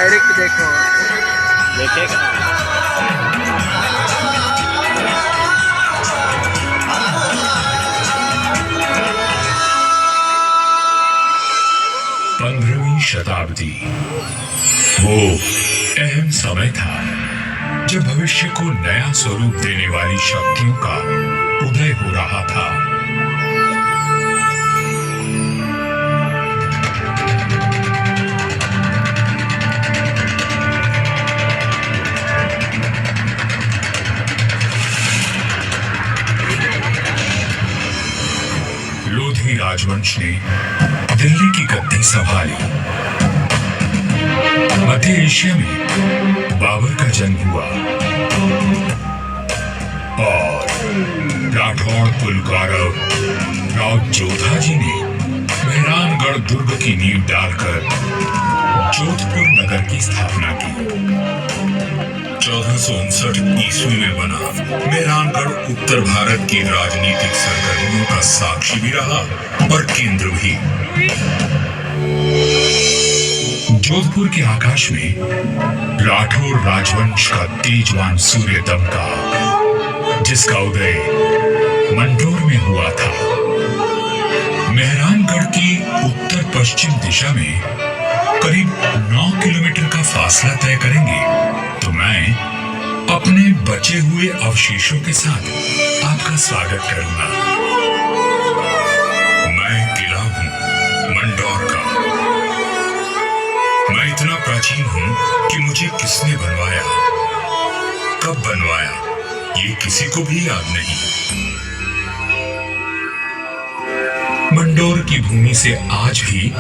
Direct देखो। देखेगा। पंद्रहवीं शताब्दी वो अहम समय था जब भविष्य को नया स्वरूप देने वाली शक्तियों का उदय हो रहा था। लोधी राजवंश ने दिल्ली की गद्दी संभाली। मध्य एशिया में बाबर का जन्म हुआ और राठौड़ पुलगारव राव जोधा जी ने मेहरानगढ़ दुर्ग की नींव डालकर जोधपुर नगर की स्थापना की। 1459 ईस्वी में बना मेहरानगढ़ उत्तर भारत की राजनीतिक सरगर्मियों का साक्षी भी रहा और केंद्र भी। जोधपुर के आकाश में राठौर राजवंश का तेजवान सूर्य दमका, जिसका उदय मंडोर में हुआ था। मेहरानगढ़ की उत्तर पश्चिम दिशा में करीब 9 किलोमीटर का फासला तय करेंगे तो मैं अपने बचे हुए अवशेषों के साथ आपका स्वागत करूंगा। मैं किला हूं मंडोर का। मैं इतना प्राचीन हूं कि मुझे किसने बनवाया, कब बनवाया, ये किसी को भी याद नहीं। मंडोर की भूमि से आज भी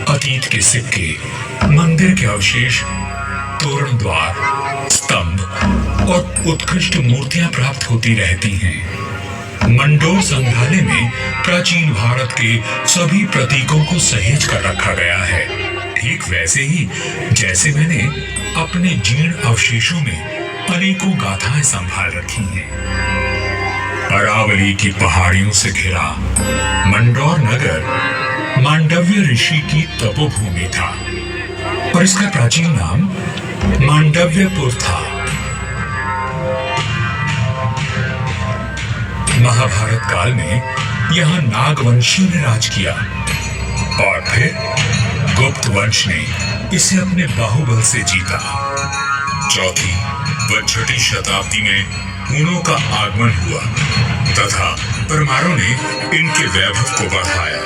अतीत के सिक्के, मंदिर के अवशेष, तोरण द्वार, स्तंभ और उत्कृष्ट मूर्तियां प्राप्त होती रहती हैं। मंडोर संग्रहालय में प्राचीन भारत के सभी प्रतीकों को सहेज कर रखा गया है, ठीक वैसे ही जैसे मैंने अपने जीर्ण अवशेषों में अनेकों गाथाएं संभाल रखी हैं। अरावली की पहाड़ियों से घिरा मंडोर नगर मांडव्य ऋषि की तपोभूमि था और इसका प्राचीन नाम मांडव्यपुर था। महाभारत काल में यहाँ नागवंशियों ने राज किया और फिर गुप्त वंश ने इसे अपने बाहुबल से जीता। चौथी व छठी शताब्दी में हूणों का आगमन हुआ तथा परमारों ने इनके वैभव को बढ़ाया।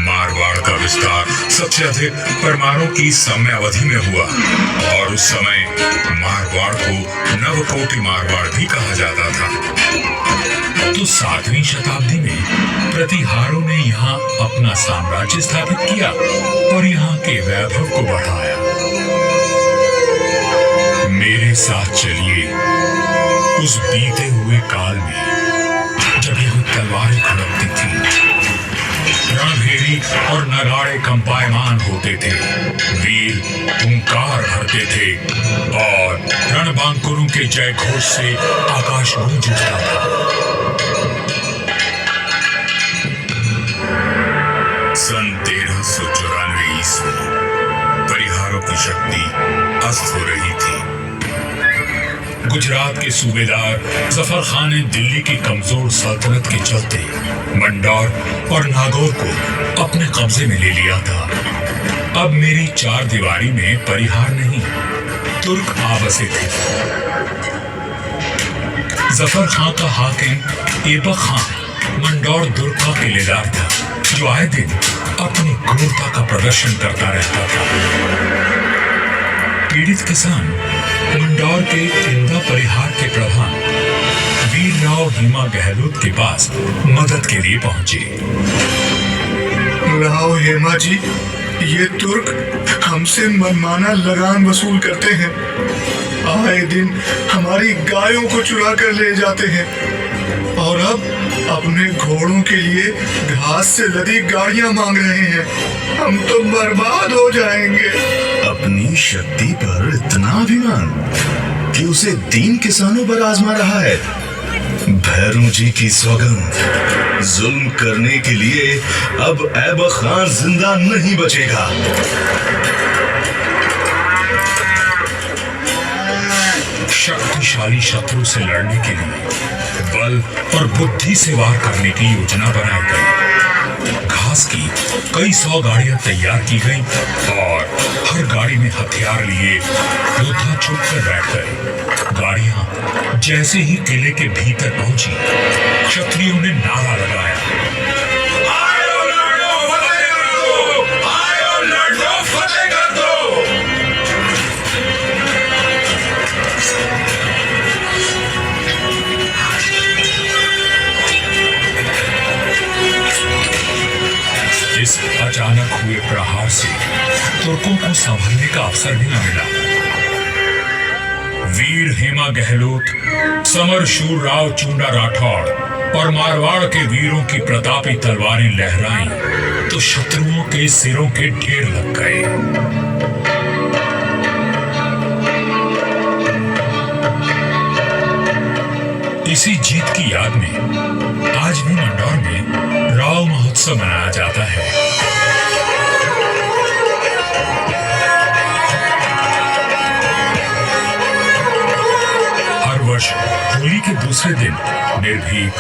मारवाड़ का विस्तार सबसे अधिक परमारों की समयावधि में हुआ और उस समय मारवाड़ को नवकोटि मारवाड़ भी कहा जाता था। तो 7वीं शताब्दी में प्रतिहारों ने यहाँ अपना साम्राज्य स्थापित किया और यहाँ के वैभव को बढ़ाया। मेरे साथ चलिए उस बीते हुए काल में जब ये तलवारें खड़कती थी, रणभेरी और नगाड़े कंपायमान होते थे, वीर हुंकार भरते थे और रणबांकुरों के जय घोष से आकाश गूंज उठता था। सन 1394 ईस्वी परिहारों की शक्ति अस्त हो रही थी। गुजरात के सूबेदार जफर खान ने दिल्ली की कमजोर सल्तनत के चलते मंडोर और नागौर को अपने कब्जे में ले लिया था। अब मेरी चार दीवारी में परिहार नहीं, तुर्क आ बसे थे। जफर खान का हाकिम ऐबक खान मंडोर दुर्ग का किलेदार था, जो आए दिन अपनी क्रूरता का प्रदर्शन करता रहता था। पीड़ित किसान मंडोर के इंदा परिहार के प्रधान वीरराव हेमा गहलोत के पास मदद के लिए पहुंचे। राव हेमा जी, ये तुर्क हमसे मनमाना लगान वसूल करते हैं। आए दिन हमारी गायों को चुरा कर ले जाते हैं और अब अपने घोड़ों के लिए घास से लदी गाड़ियां मांग रहे हैं। हम तो बर्बाद हो जाएंगे। अपनी शक्ति पर इतना अभिमान कि उसे दीन किसानों पर आजमा रहा है। भैरू जी की सौगंध, जुल्म करने के लिए अब ऐबक खान जिंदा नहीं बचेगा। शक्तिशाली शत्रु से लड़ने के लिए बल और बुद्धि से वार करने की योजना बनाई गई। घास की कई 100 गाड़ियां तैयार की गईं और हर गाड़ी में हथियार लिए योद्धा छुपकर बैठ गए। गाड़ियां जैसे ही किले के भीतर पहुंची, क्षत्रियों ने नारा लगाया, आयो लड़ो फतेह कर दो, आयो लड़ो फतेह कर दो। इस अचानक हुए प्रहार से तुर्कों को संभलने का अवसर भी न मिला। वीर हेमा गहलोत, समर शूर राव चुंडा राठौड़ और मारवाड़ के वीरों की प्रतापी तलवारें लहराईं तो शत्रुओं के सिरों के ढेर लग गए। इसी जीत की याद में आज भी मंदौर में राव महोत्सव मनाया जाता है। हर वर्ष होली के दूसरे दिन निर्भीक,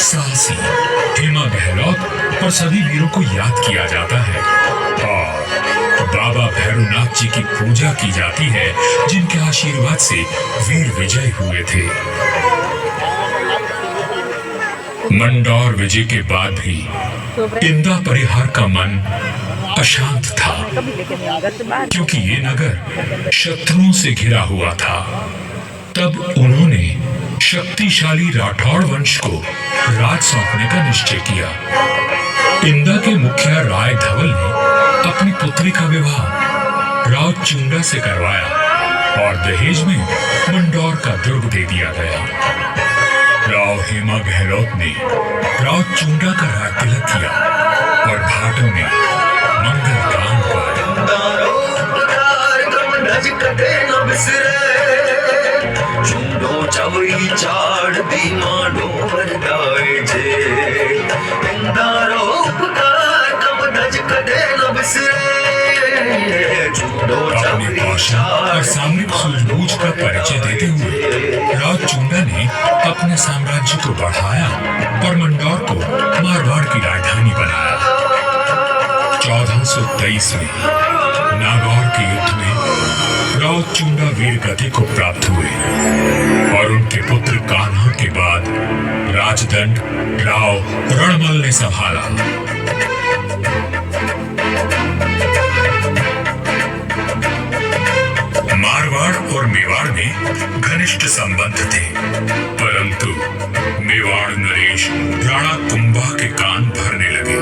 साहसी हेमा गहलोत और सभी वीरों को याद किया जाता है और बाबा भैरवनाथ जी की पूजा की जाती है, जिनके आशीर्वाद से वीर विजय हुए थे। मंदौर विजय के बाद भी इंदा परिहार का मन अशांत था, क्योंकि ये नगर शत्रुओं से घिरा हुआ था। तब उन्होंने शक्तिशाली राठौड़ वंश को राज सौंपने का निश्चय किया। इंदा के मुखिया राय धवल ने अपनी पुत्री का विवाह राव चुंडा से करवाया और दहेज में मंदौर का दुर्ग दे दिया गया। राव हेमा गहलोत ने राव चुंडा का राज तिलक किया और भाटों में मंगल गान अपने कौशल और सामरिक सूझबूझ का परिचय देते हुए राव चुंडा ने अपने साम्राज्य को बढ़ाया और मंदौर को मारवाड़ की राजधानी बनाया। 1423 में नागौर के युद्ध में राव चुंडा वीर गति को प्राप्त हुए और उनके पुत्र कान्हा के बाद राजदंड राव रणमल ने संभाला। मारवाड़ और मेवाड़ में घनिष्ठ संबंध थे, परंतु मेवाड़ नरेश राणा कुंभा के कान भरने लगे।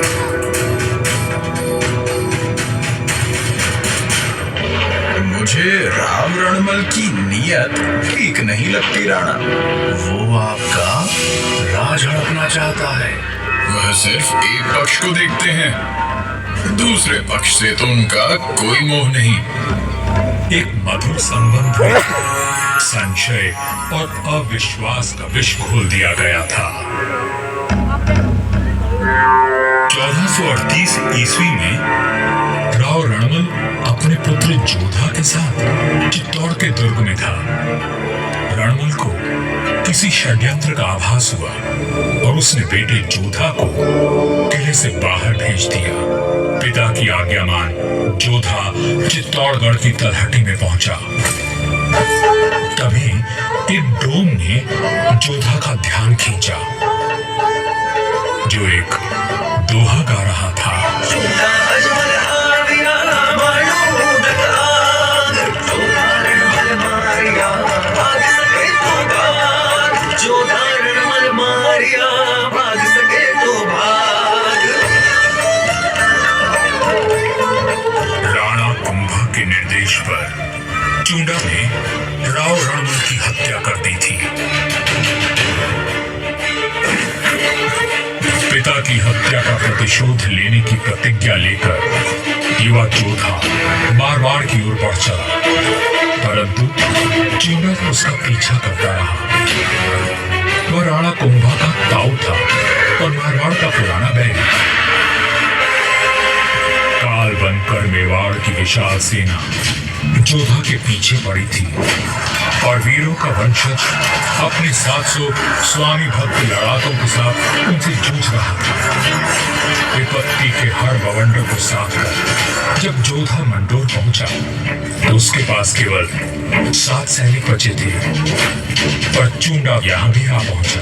मुझे राव रणमल की नीयत ठीक नहीं लगती राणा। वो आपका राज हड़पना चाहता है। वह सिर्फ एक पक्ष को देखते हैं, दूसरे पक्ष से तो उनका कोई मोह नहीं। एक मधुर संबंध में संशय और अविश्वास का विष घोल दिया गया था। 1438 ईस्वी में राव रणमल अपने पुत्र जोधा के साथ चित्तौड़ के दुर्ग में था। रणमल को किसी षड्यंत्र का आभास हुआ और उसने बेटे जोधा को किले से बाहर भेज दिया। पिता की आज्ञा मान जोधा चित्तौड़गढ़ की तलहटी में पहुंचा। तभी एक डोम ने जोधा का ध्यान खींचा, जो एक दोहा गा रहा था। राणा कुंभा के निर्देश पर चुंडा ने राव रणमल की हत्या कर दी थी। पिता की हत्या का प्रतिशोध लेने की प्रतिज्ञा लेकर युवा जोधा मारवाड़ की ओर बढ़ चला, परंतु चुंडा उसका पीछा करता रहा। वह राणा कुंभा का ताऊ था और मारवाड़ का पुराना बैरी। काल बनकर मेवाड़ की विशाल सेना जोधा के पीछे पड़ी थी और वीरों का वंशज अपने 700 स्वामी भक्त लड़ाकों के साथ उनसे जूझ रहा था। विपत्ति के हर बवंडर को साथ कर जब जोधा मंडोर पहुंचा तो उसके पास केवल 7 सैनिक बचे थे, पर चूंडा यहां भी आ पहुंचा।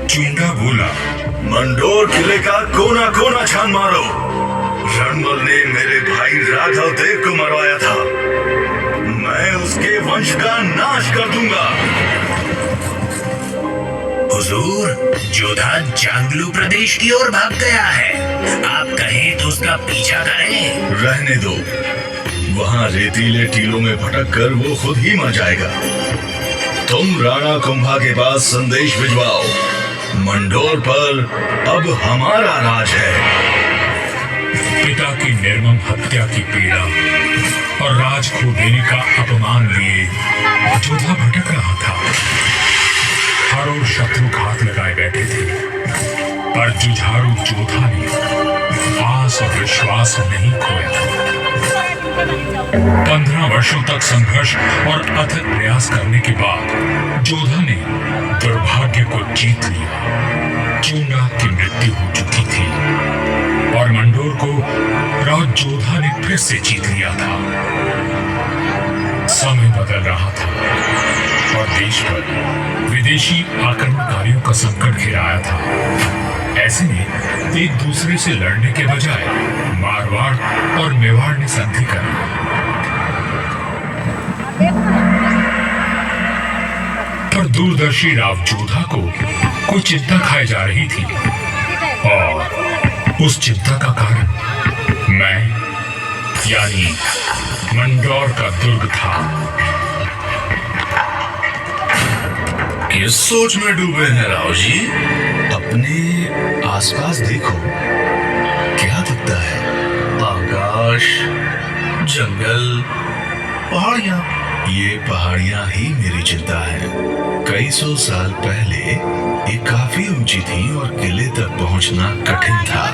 चूंडा बोला, मंडोर किले का कोना कोना छान मारो। रणमल ने मेरे भाई राघव देव को मरवाया था, मैं उसके वंश का नाश कर दूंगा। हुजूर, जोधा जांगलू प्रदेश की ओर भाग गया है, आप कहें तो उसका पीछा करें। रहने दो, वहां रेतीले टीलों में भटक कर वो खुद ही मर जाएगा। तुम राणा कुंभा के पास संदेश भिजवाओ, मंडोर पर अब हमारा राज है। पिता की निर्मम हत्या की पीड़ा और राज खो देने का अपमान लिए जोधा भटक रहा था। हर ओर शत्रु घात लगाए बैठे थे, पर जुझारू जोधा ने आस और विश्वास नहीं खोया। 15 वर्षों तक संघर्ष और अथक प्रयास करने के बाद जोधा ने दुर्भाग्य को जीत लिया। चूंडा की मृत्यु हो चुकी थी और मंडोर को राज जोधा ने फिर से जीत लिया था। समय बदल रहा था और देश पर विदेशी आक्रमणकारियों का संकट घिराया था। ऐसे में एक दूसरे से लड़ने के बजाय मारवाड़ और मेवाड़ ने संधि करी। पर दूरदर्शी राव जोधा को कोई चिंता खाए जा रही थी और उस चिंता का कारण मैं यानी मंडोर का दुर्ग था। किस सोच में डूबे हैं राव जी? अपने आसपास देखो, क्या दिखता है? आकाश, जंगल, पहाड़ियां। ये पहाड़ियां ही मेरी चिंता है। कई 100 साल पहले ये काफी ऊंची थी और किले तक पहुंचना कठिन था,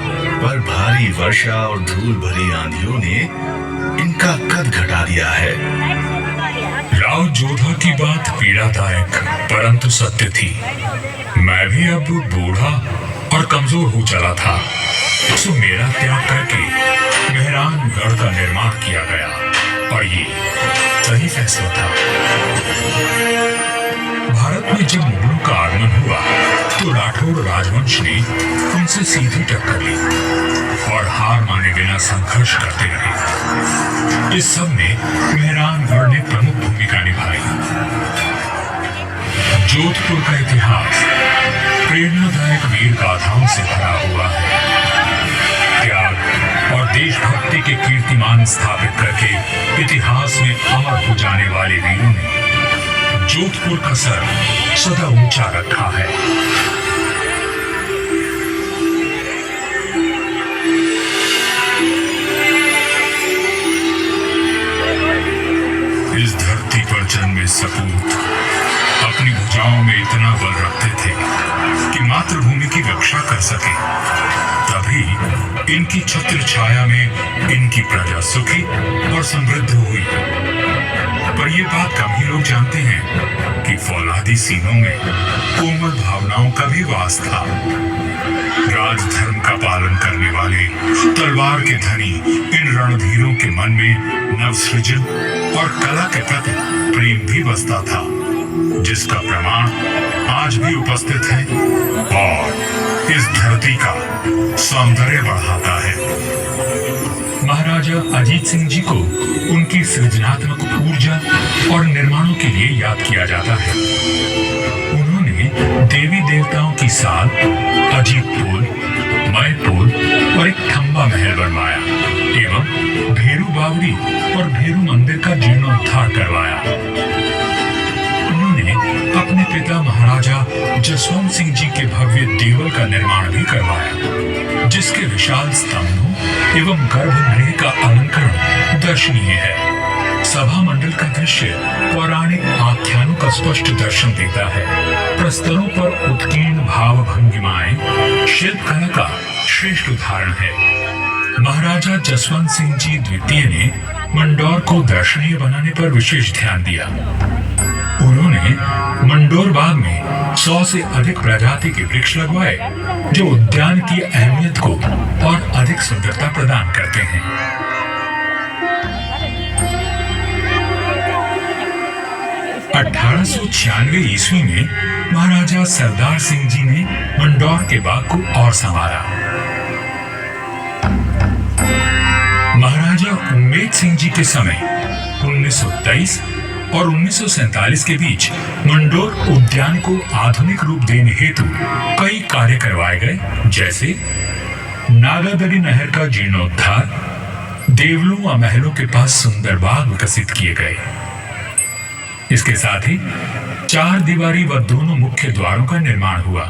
पर भारी वर्षा और धूल भरी आंधियों ने इनका कद घटा दिया है। राव जोधा की बात पीड़ादायक परंतु सत्य थी। मैं भी अब बूढ़ा और कमजोर हो चला था, तो मेरा त्याग करके मेहरानगढ़ का निर्माण किया गया और ये सही फैसला था। भारत में जब मुगलों का आगमन हुआ तो राठौड़ राजवंश ने उनसे सीधी टक्कर ली और हार माने बिना संघर्ष करते रहे। इस सब में मेहरानगढ़ ने प्रमुख भूमिका निभाई। जोधपुर का इतिहास प्रेरणादायक वीर गाथाओं से भरा हुआ है। त्याग और देशभक्ति के कीर्तिमान स्थापित करके इतिहास में अमर हो जाने वाले वीरों ने जोधपुर का सर सदा ऊंचा रखा है। इस धरती पर जन्मे सपूत अपनी भुजाओं में इतना बल रखते थे कि मातृभूमि की रक्षा कर सके। तभी इनकी छत्र छाया में इनकी प्रजा सुखी और समृद्ध हुई। पर यह बात कम ही लोग जानते हैं कि फौलादी सीनों में कोमल भावनाओं का भी वास था। राजधर्म का पालन करने वाले तलवार के धनी इन रणधीरों के मन में नवसृजन और कला के प्रति प्रेम भी बसता था, जिसका प्रमाण आज भी उपस्थित है और इस धरती का सौंदर्य बढ़ाता है। महाराजा अजीत सिंह जी को उनकी सृजनात्मक ऊर्जा और निर्माणों के लिए याद किया जाता है। उन्होंने देवी देवताओं की साल, अजीत पोल, मय पोल और एक खंबा महल बनवाया एवं भेरू बावड़ी और भेरू मंदिर का जीर्णोद्धार करवाया। उन्होंने अपने पिता महाराजा जसवंत सिंह जी के भव्य देवल का निर्माण भी करवाया, जिसके विशाल स्तंभों एवं गर्भगृह का अलंकरण दर्शनीय है। सभा मंडल का दृश्य पौराणिक आख्या व्याख्यानों का स्पष्ट दर्शन देता है। प्रस्तरों पर उत्कीर्ण भाव भंगिमाएं शिल्पकला का श्रेष्ठ उदाहरण है। महाराजा जसवंत सिंह जी द्वितीय ने मंडौर को दर्शनीय बनाने पर विशेष ध्यान दिया। उन्होंने मंडोर बाग में 100 से अधिक प्रजाति के वृक्ष लगवाए, जो उद्यान की अहमियत को और अधिक सुंदरता प्रदान करते हैं। 1896 ईस्वी में महाराजा सरदार सिंह जी ने मंडौर के बाग को और संवारा। महाराजा उम्मेद सिंह जी के समय 1923 और 1947 के बीच मंडोर उद्यान को आधुनिक रूप देने हेतु कई कार्य करवाए गए, जैसे नागादरी नहर का जीर्णोद्धार, देवलों व महलों के पास सुंदर बाग विकसित किए गए। इसके साथ ही 4 दीवारी व दोनों मुख्य द्वारों का निर्माण हुआ।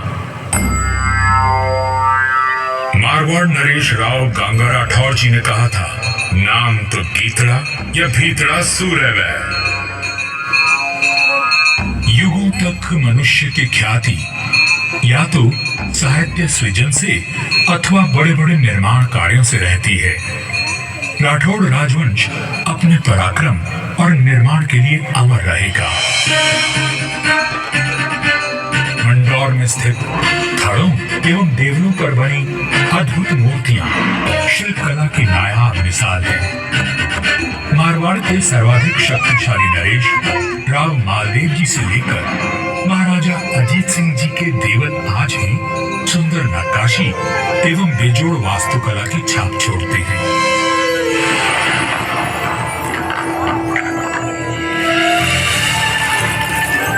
मारवाड़ नरेश राव गंगा राठौर जी ने कहा था, नाम तो गीतड़ा या भीतड़ा सूर्य। युगों तक मनुष्य की ख्याति या तो साहित्य सृजन से अथवा बड़े बड़े निर्माण कार्यों से रहती है। राठौड़ राजवंश अपने पराक्रम और निर्माण के लिए अमर रहेगा। मंडौर में स्थित थड़ों एवं देवलों पर बनी अद्भुत मूर्तियां शिल्पकला की नायाब मिसाल है। मारवाड़ के सर्वाधिक शक्तिशाली नरेश राव मालदेव जी से लेकर महाराजा अजीत सिंह जी के देवल आज भी सुंदर नक्काशी एवं बेजोड़ वास्तुकला की छाप छोड़ते हैं।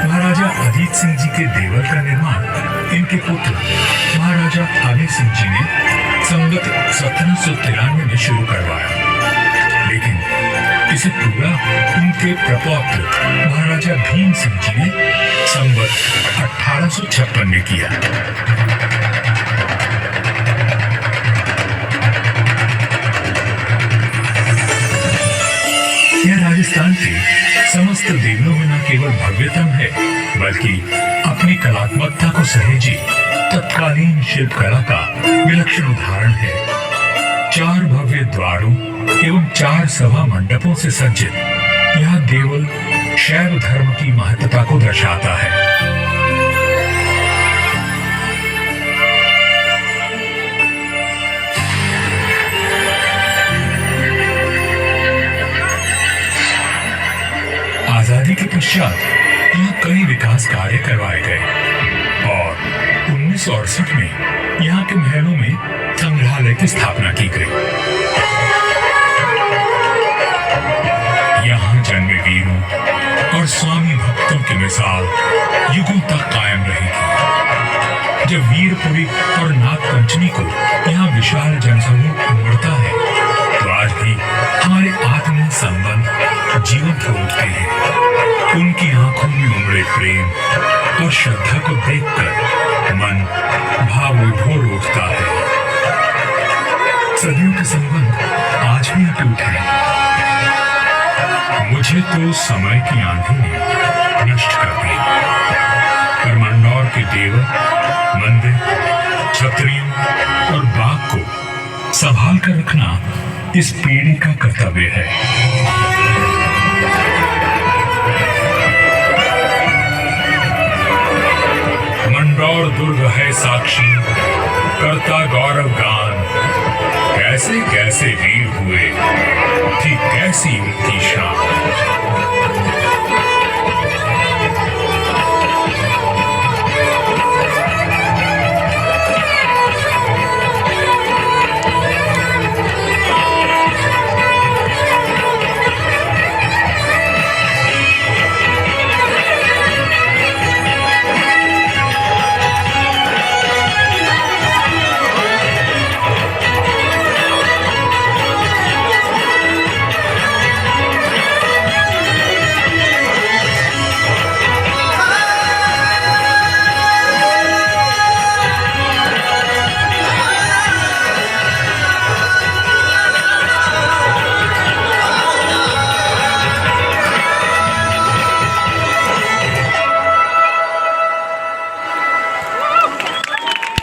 महाराजा अजीत सिंह जी के देवल का निर्माण इनके पुत्र महाराजा आदित्य सिंह जी ने संवत 1793 में शुरू करवाया, लेकिन इसे पूरा उनके प्रपौत्र महाराजा भीम सिंह जी ने संवत 1856 में किया। यह राजस्थान के समस्त देवलों में न केवल भव्यतम है, बल्कि अपनी कलात्मकता को सहेजे तत्कालीन शिल्पकला का विलक्षण उदाहरण है। 4 भव्य द्वारों एवं 4 सभा मंडपों से सज्जित यह देवल शैव धर्म की महत्ता को दर्शाता है। आजादी के पश्चात यहाँ कई विकास कार्य करवाए गए और 1968 में यहाँ के महलों में संग्रहालय की स्थापना की गई। यहाँ जन्मे वीरों और स्वामी भक्तों की मिसाल युगों तक कायम रहेगी। जब वीरपुरी और नागपंचमी को यहाँ विशाल जनसमूह उमड़ता है, तो आज भी हमारे आत्मीय संबंध जीवंत हो उठते हैं। उनकी आंखों में उमड़े प्रेम और श्रद्धा को देखकर मन भाव विभोर उठता है। सदियों के संबंध आज भी अटूट हैं। मुझे तो समय की आंधी ने नष्ट कर दी, पर मंडौर के देवल, मंदिर, छतरियों और बाग को संभाल कर रखना इस पीढ़ी का कर्तव्य है। मंडौर दुर्ग है साक्षी, करता गौरव गान। कैसे कैसे वीर हुए, थी कैसी उनकी शान।